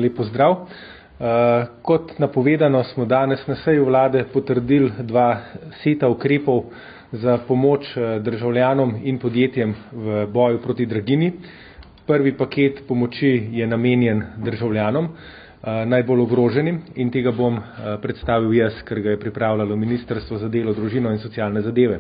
lep pozdrav. Kot napovedano smo danes na seji vlade potrdili 2 seta ukrepov za pomoč državljanom in podjetjem v boju proti draginji. Prvi paket pomoči je namenjen državljanom, najbolj ogroženim, in tega bom predstavil jaz, ker ga je pripravljalo Ministrstvo za delo, družino in socialne zadeve.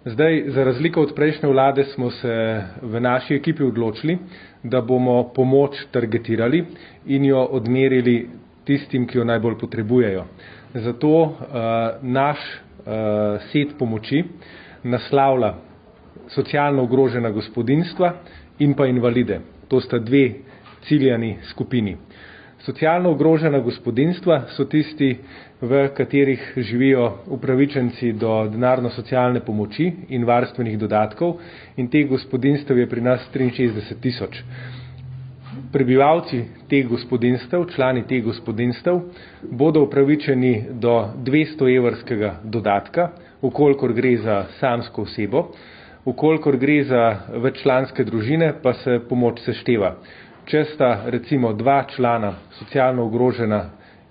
Zdaj, za razliko od prejšnje vlade smo se v naši ekipi odločili, da bomo pomoč targetirali in jo odmerili tistim, ki jo najbolj potrebujejo. Zato naš set pomoči naslavlja socialno ogrožena gospodinjstva in pa invalide. To sta 2 ciljani skupini. Socialno ogrožena gospodinjstva so tisti, v katerih živijo upravičenci do denarno-socialne pomoči in varstvenih dodatkov, in teh gospodinjstev je pri nas 63 tisoč. Prebivalci teh gospodinjstev, člani teh gospodinjstev, bodo upravičeni do 200-evrskega dodatka, ukolikor gre za samsko osebo, ukolikor gre za veččlanske družine, pa se pomoč sešteva. Če sta recimo 2 člana socialno ogrožena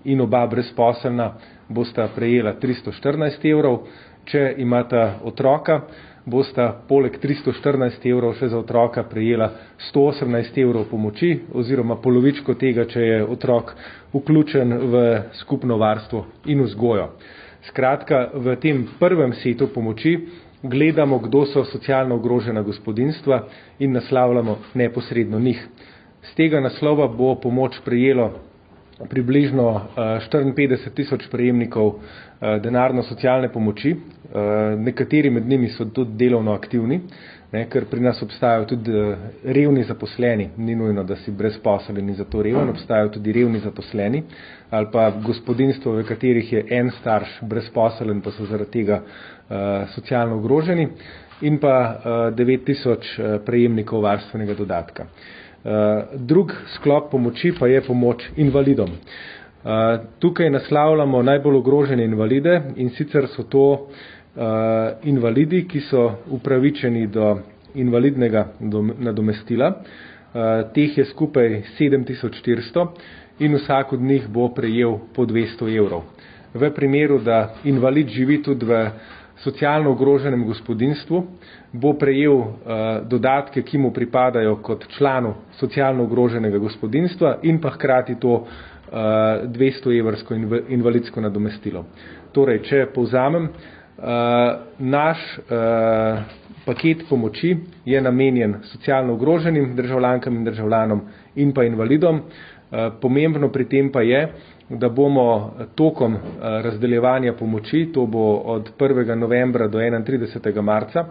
in oba brezposelna, bosta prejela 314 evrov, če imata otroka, bosta poleg 314 evrov še za otroka prejela 118 evrov pomoči, oziroma polovičko tega, če je otrok vključen v skupno varstvo in vzgojo. Skratka, v tem prvem setu pomoči gledamo, kdo so socialno ogrožena gospodinjstva in naslavljamo neposredno njih. Z tega naslova bo pomoč prejelo približno 54 tisoč prejemnikov denarno-socialne pomoči. Nekateri med njimi so tudi delovno aktivni, ker pri nas obstajajo tudi revni zaposleni, ni nujno, da si brezposeljen in zato reven, obstajajo tudi revni zaposleni, ali pa gospodinjstvo, v katerih je en starš brezposeljen, pa so zaradi tega socialno ogroženi, in pa 9 tisoč prejemnikov varstvenega dodatka. Drug sklop pomoči pa je pomoč invalidom. Tukaj naslavljamo najbolj ogrožene invalide, in sicer so to invalidi, ki so upravičeni do invalidnega nadomestila. Teh je skupaj 7400 in vsak od njih bo prejel po 200 evrov. V primeru, da invalid živi tudi v socialno ogroženem gospodinjstvu, bo prejel dodatke, ki mu pripadajo kot članu socialno ogroženega gospodinjstva, in pa hkrati to 200 evrsko invalidsko nadomestilo. Torej, če povzamem, naš paket pomoči je namenjen socialno ogroženim državljankam in državljanom in pa invalidom. Pomembno pri tem pa je, da bomo tokom razdeljevanja pomoči, to bo od 1. novembra do 31. marca,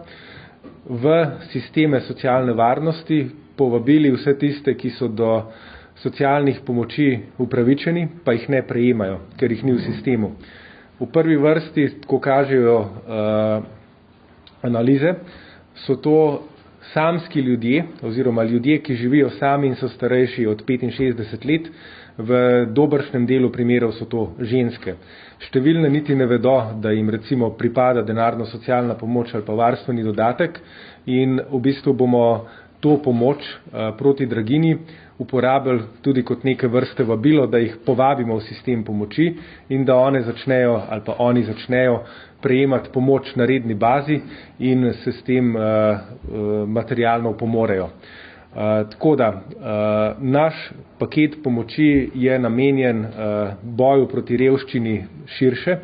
v sisteme socialne varnosti povabili vse tiste, ki so do socialnih pomoči upravičeni, pa jih ne prejemajo, ker jih ni v sistemu. V prvi vrsti, ko kažejo analize, so to samski ljudje, oziroma ljudje, ki živijo sami in so starejši od 65 let, v dobršnem delu primerov so to ženske. Številne niti ne vedo, da jim recimo pripada denarno-socialna pomoč ali pa varstveni dodatek, in v bistvu bomo to pomoč proti draginji uporabili tudi kot neke vrste vabilo, da jih povabimo v sistem pomoči in da oni začnejo prejemati pomoč na redni bazi in se s tem materialno pomorejo. Tako da, naš paket pomoči je namenjen boju proti revščini širše,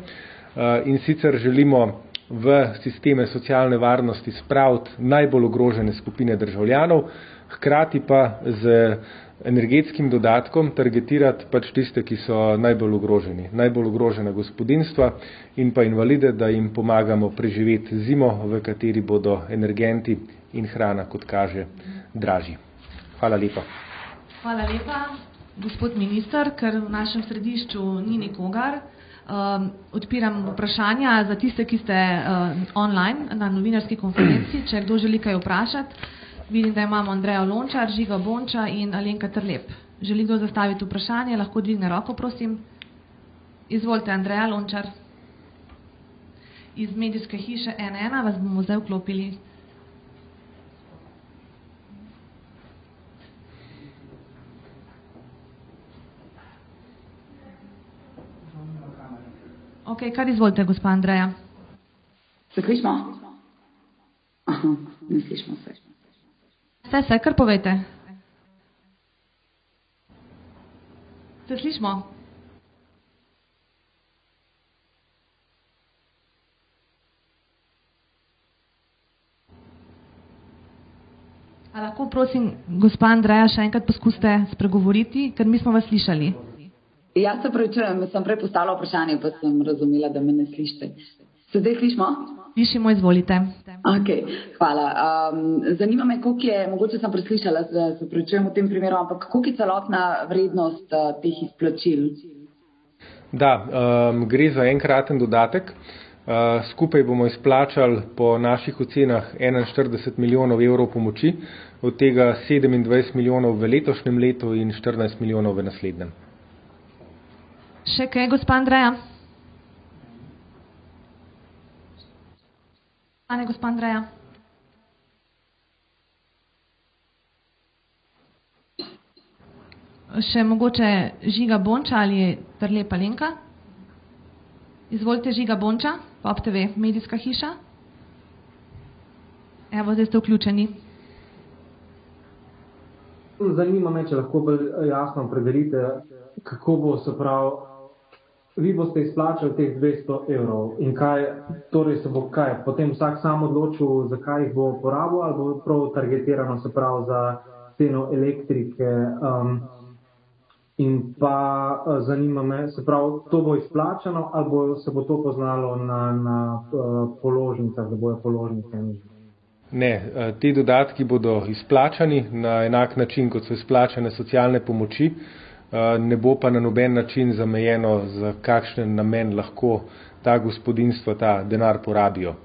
in sicer želimo v sisteme socialne varnosti spraviti najbolj ogrožene skupine državljanov, hkrati pa z energetskim dodatkom targetirati pač tiste, ki so najbolj ogroženi, najbolj ogrožena gospodinjstva in pa invalide, da jim pomagamo preživeti zimo, v kateri bodo energenti in hrana, kot kaže, dražji. Hvala lepa. Hvala lepa, gospod minister, ker v našem središču ni nikogar. Odpiram vprašanja za tiste, ki ste online na novinarski konferenci, če kdo želi kaj vprašati. Vidim, da imamo Andrejo Lončar, Žiga Bonča in Alenka Trlep. Želi kdo zastaviti vprašanje? Lahko dvigne roko, prosim. Izvolite, Andreja Lončar. Iz medijske hiše N1 vas bomo zdaj vklopili. Ok, kar izvolite, gospa Andreja. Se slišimo? Aha, ne slišimo se. Vse, kar povejte. Se slišimo? A lahko prosim, gospa Andreja, še enkrat poskusite spregovoriti, ker mi smo vas slišali. Ja, se pravičujem, sem prej postavila vprašanje, pa sem razumela, da me ne slišite. Se zdaj slišimo? Slišimo, izvolite. Ok, hvala. Zanima me, koliko je, mogoče sem preslišala, se pravičujem v tem primeru, ampak koliko je celotna vrednost teh izplačil? Da, gre za enkraten dodatek. Skupaj bomo izplačali po naših ocenah 41 milijonov evrov pomoči, od tega 27 milijonov v letošnjem letu in 14 milijonov v naslednjem. Še kaj, gospa Andreja? Gospa Andreja. Še mogoče Žiga Bonča ali Terlepa Lenka? Izvolite, Žiga Bonča, Pop TV, medijska hiša. Evo, zdaj ste vključeni. Zanima me, če lahko bolj jasno opredelite, kako bo, se pravi, vi boste izplačali teh 200 evrov in kaj, torej se bo kaj, potem vsak sam odločil, zakaj jih bo porabil, ali bo prav targetirano, se pravi, za ceno elektrike. In pa zanima me, se pravi, to bo izplačano ali se bo to poznalo na položnicah, da bojo položnice nižje? Ne, ti dodatki bodo izplačani na enak način, kot so izplačane socialne pomoči, ne bo pa na noben način zamejeno, za kakšen namen lahko ta gospodinjstva ta denar porabijo.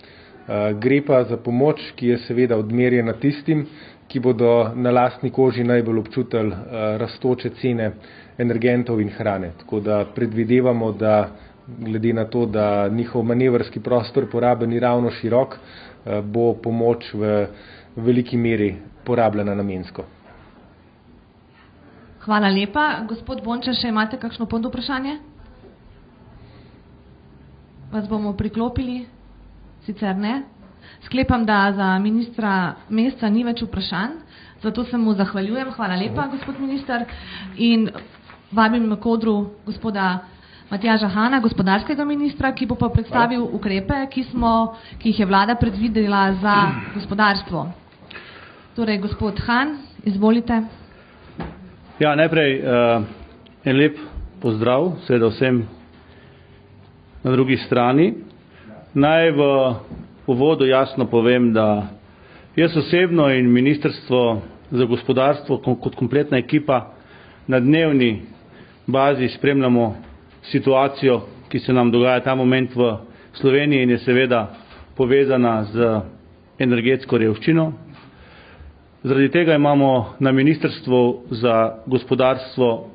Gre pa za pomoč, ki je seveda odmerjena tistim, ki bodo na lastni koži najbolj občutili rastoče cene energentov in hrane. Tako da predvidevamo, da glede na to, da njihov manevrski prostor porabe ni ravno širok, bo pomoč v veliki meri porabljena namensko. Hvala lepa. Gospod Bonča, še imate kakšno pod vprašanje? Vas bomo priklopili? Sicer ne. Sklepam, da za ministra Mesca ni več vprašanj, zato se mu zahvaljujem. Hvala lepa, gospod minister. In vabim na kodru gospoda Matjaža Hana, gospodarskega ministra, ki bo pa predstavil ukrepe, ki jih je vlada predvidela za gospodarstvo. Torej, gospod Han, izvolite. Ja, najprej en lep pozdrav, seveda vsem na drugi strani. Naj v uvodu jasno povem, da jaz osebno in Ministrstvo za gospodarstvo kot kompletna ekipa na dnevni bazi spremljamo situacijo, ki se nam dogaja ta moment v Sloveniji in je seveda povezana z energetsko revščino. Zaradi tega imamo na Ministrstvu za gospodarstvo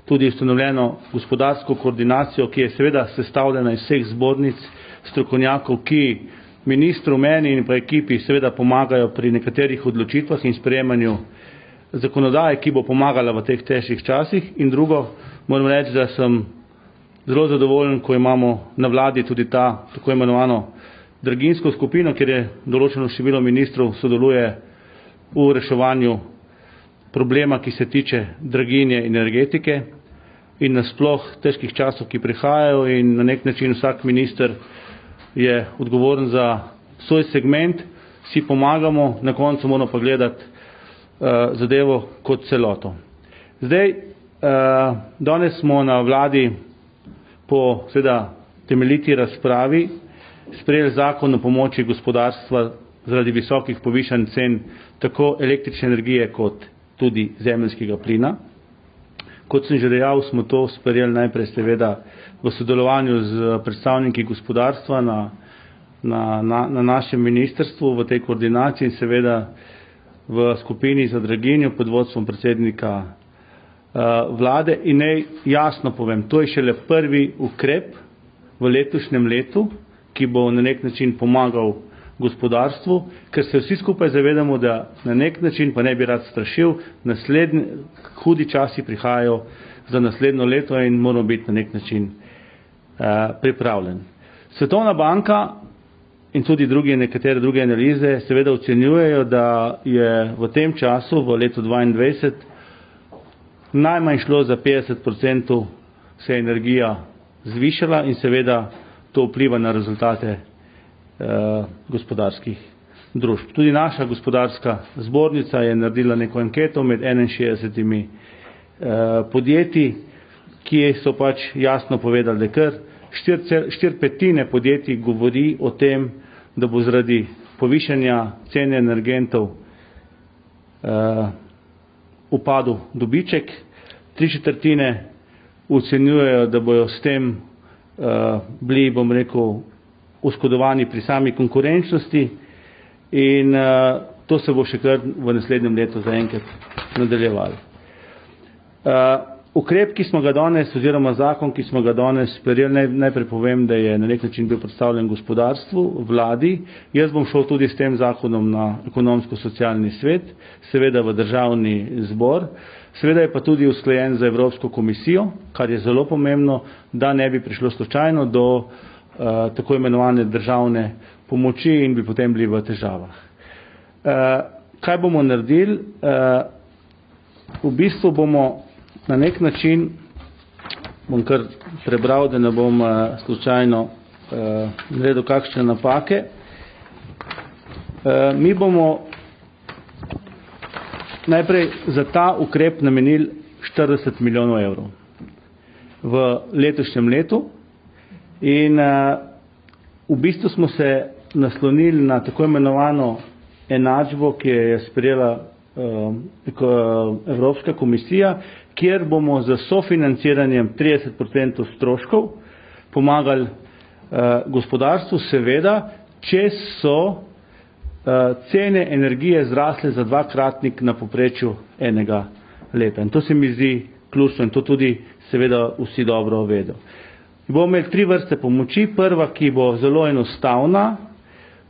tudi ustanovljeno gospodarsko koordinacijo, ki je seveda sestavljena iz vseh zbornic strokovnjakov, ki ministru, meni in pa ekipi seveda pomagajo pri nekaterih odločitvah in sprejemanju zakonodaje, ki bo pomagala v teh težkih časih. In drugo, moram reči, da sem zelo zadovoljen, ko imamo na vladi tudi ta tako imenovano draginjsko skupino, kjer je določeno število ministrov sodeluje v reševanju problema, ki se tiče draginje in energetike in nasploh težkih časov, ki prihajajo, in na nek način vsak minister je odgovoren za svoj segment, si pomagamo, na koncu moramo pa gledati zadevo kot celoto. Zdaj, danes smo na vladi po seveda temeljiti razpravi sprejeli zakon o pomoči gospodarstva zaradi visokih povišanj cen tako električne energije kot tudi zemeljskega plina. Kot sem že dejal, smo to sprejeli najprej seveda v sodelovanju z predstavniki gospodarstva na našem ministrstvu v tej koordinaciji in seveda v skupini za draginjo pod vodstvom predsednika vlade. In naj jasno povem, to je šele prvi ukrep v letošnjem letu, ki bo na nek način pomagal gospodarstvu, ker se vsi skupaj zavedamo, da na nek način, pa ne bi rad strašil, hudi časi prihajajo za naslednjo leto in moramo biti na nek način pripravljen. Svetovna banka in tudi nekatere druge analize seveda ocenjujejo, da je v tem času, v letu 2022, najmanj šlo za 50% se energija zvišala in seveda to vpliva na rezultate gospodarskih družb. Tudi naša gospodarska zbornica je naredila neko anketo med 61 podjetji, ki so pač jasno povedali, da kar 4/5 podjetij govori o tem, da bo zaradi povišanja cene energentov upadel dobiček, 3/4 ocenjujejo, da bojo s tem bili, bom rekel, oškodovani pri sami konkurenčnosti in to se bo še kar v naslednjem letu zaenkrat nadaljevalo. Ukrep, ki smo ga danes, oziroma zakon, ki smo ga danes sprejeli, najprej povem, da je na nek način bil predstavljen gospodarstvu, vladi. Jaz bom šel tudi s tem zakonom na ekonomsko-socialni svet, seveda v državni zbor. Seveda je pa tudi usklajen za Evropsko komisijo, kar je zelo pomembno, da ne bi prišlo slučajno do tako imenovane državne pomoči in bi potem bili v težavah. Kaj bomo naredili? V bistvu bomo na nek način, bom kar prebral, da ne bom slučajno naredil kakšne napake. Mi bomo najprej za ta ukrep namenili 40 milijonov evrov v letošnjem letu in v bistvu smo se naslonili na tako imenovano enačbo, ki je sprejela Evropska komisija, kjer bomo z sofinanciranjem 30% stroškov pomagali gospodarstvu, seveda, če so cene energije zrasle za 2-kratnik na povprečju enega leta. In to se mi zdi ključno in to tudi seveda vsi dobro vedo. Bomo imeli 3 vrste pomoči. Prva, ki bo zelo enostavna,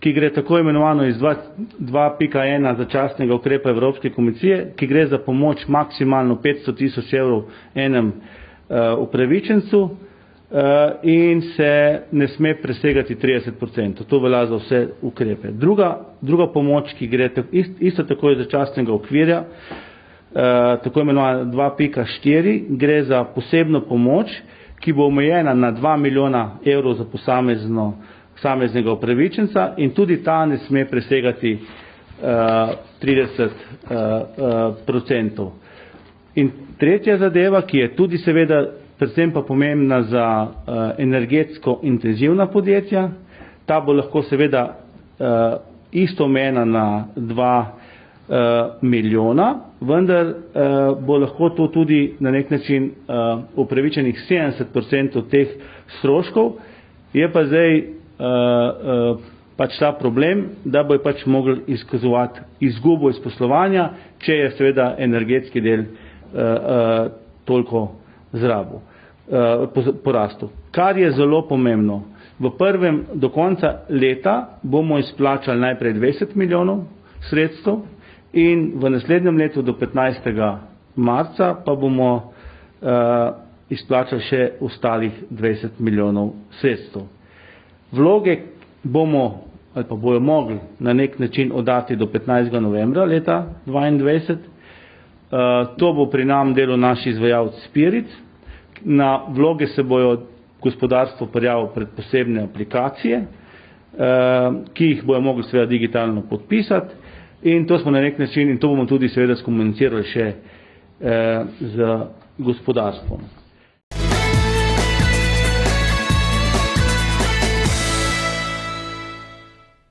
ki gre tako imenovano iz 2.1 začasnega ukrepa Evropske komisije, ki gre za pomoč maksimalno 500 tisoč evrov enem upravičencu in se ne sme presegati 30%. To velja za vse ukrepe. Druga pomoč, ki gre isto tako iz začasnega okvirja, tako imenovana 2.4, gre za posebno pomoč, ki bo omejena na 2 milijona evrov za posameznega upravičenca in tudi ta ne sme presegati 30%. In tretja zadeva, ki je tudi seveda predvsem pa pomembna za energetsko intenzivna podjetja, ta bo lahko seveda isto omejena na 2 milijona, vendar bo lahko to tudi na nek način upravičenih 70% teh stroškov. Je pa zdaj pač ta problem, da bojo pač mogli izkazovati izgubo iz poslovanja, če je seveda energetski del toliko porastel. Kar je zelo pomembno, do konca leta bomo izplačali najprej 20 milijonov sredstev in v naslednjem letu do 15. marca pa bomo izplačali še ostalih 20 milijonov sredstev. Vloge bomo ali pa bojo mogli na nek način oddati do 15. novembra leta 2022. To bo pri nam delal naš izvajalec Spirit. Na vloge se bojo gospodarstvo prijavilo pred posebne aplikacije, ki jih bojo mogli seveda digitalno podpisati in to smo na nek način in to bomo tudi seveda skomunicirali še z gospodarstvom.